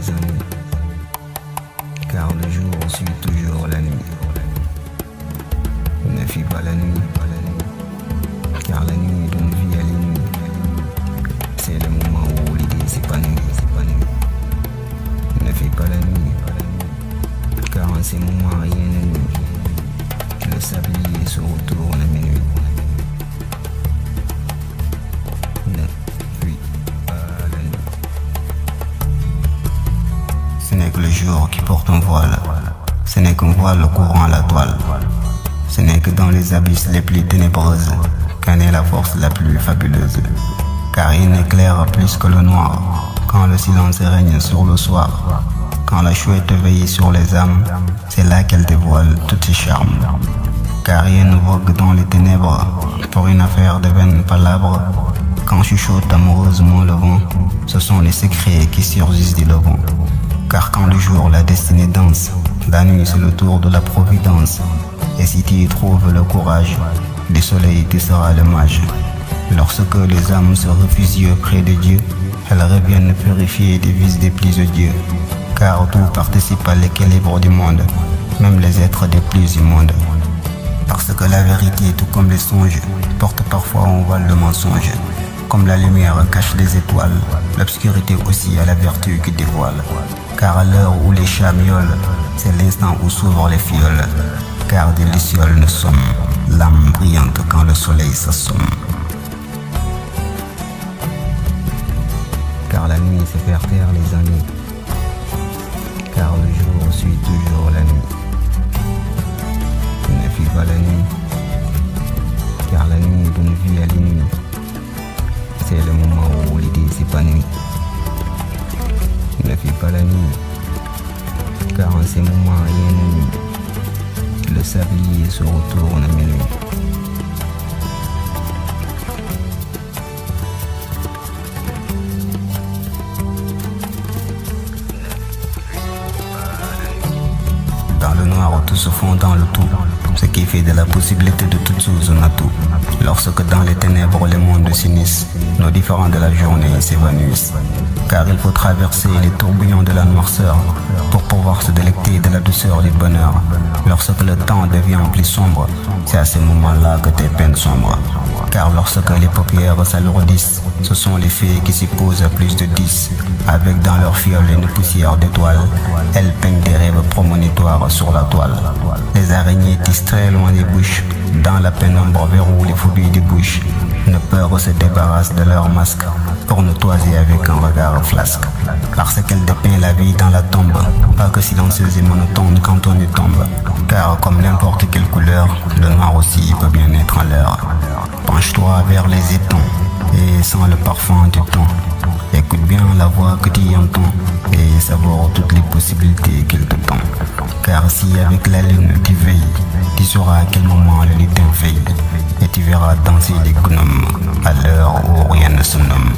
les années, car le jour suit toujours la nuit. Ne fuis pas la nuit, car la nuit donne vie à l'ennemi. C'est le moment où l'idée s'épanouit. Ne fuis pas la nuit, car en ces moments rien ne nuit. Le sablier se retourne à minuit. Ne fuis pas la nuit. Ce n'est que le jour qui porte un voile. Ce n'est qu'un voile courant à la toile. Ce n'est que dans les abysses les plus ténébreuses qu'en est la force la plus fabuleuse. Car il n'éclaire plus que le noir, quand le silence règne sur le soir. Quand la chouette veille sur les âmes, c'est là qu'elle dévoile tous ses charmes. Car rien ne vogue dans les ténèbres, pour une affaire de vaines palabres. Quand chuchote amoureusement le vent, ce sont les secrets qui surgissent du levant. Car quand le jour la destinée danse, la nuit c'est le tour de la providence. Et si tu y trouves le courage, du soleil tu seras le mage. Lorsque les âmes se refusent près de Dieu, elles reviennent purifier des vices des plus odieux. Car tout participe à l'équilibre du monde, même les êtres des plus immondes. Parce que la vérité, tout comme les songes, porte parfois en voile le mensonge. Comme la lumière cache les étoiles, l'obscurité aussi a la vertu qui dévoile. Car à l'heure où les chats miaulent, c'est l'instant où s'ouvrent les fioles. Car des lucioles ne sommes l'âme brillante quand le soleil s'assomme. Car la nuit c'est faire taire les ennuis, car le jour suit toujours la nuit. Ne fuis pas la nuit, car la nuit donne vie à l'ennemi. C'est le moment où l'idée s'épanouit. Ne fuis pas la nuit, car en ces moments rien ne nuit. Le sablier se retourne à minuit. Dans le noir, tout se fond dans le tout, ce qui fait de la possibilité de toute chose un atout. Lorsque dans les ténèbres les mondes s'unissent, nos différents de la journée s'évanouissent. Car il faut traverser les tourbillons de la noirceur pour pouvoir se délecter de la douceur du bonheur. Lorsque le temps devient plus sombre, c'est à ce moment-là que tes peines sombrent. Car lorsque les paupières s'alourdissent, ce sont les fées qui s'y posent à plus de 10. Avec dans leur fiole une poussière d'étoiles, elles peignent des rêves prémonitoires sur la toile. Les araignées tissent très loin des bouches, dans la pénombre vers où les phobies débouchent. Une peur se débarrasse de leur masque pour nous toiser avec un regard flasque. Parce qu'elle dépeint la vie dans la tombe, pas que silencieuse et monotone quand on y tombe. Car comme n'importe quelle couleur, le noir aussi peut bien être en l'air. Penche-toi vers les étangs et sens le parfum du temps. Écoute bien la voix que tu entends et savoure toutes les possibilités qu'il te tend. Car si avec la lune tu veilles, tu sauras à quel moment le lutin veille. Et tu verras danser les gnomes à l'heure où rien ne se nomme.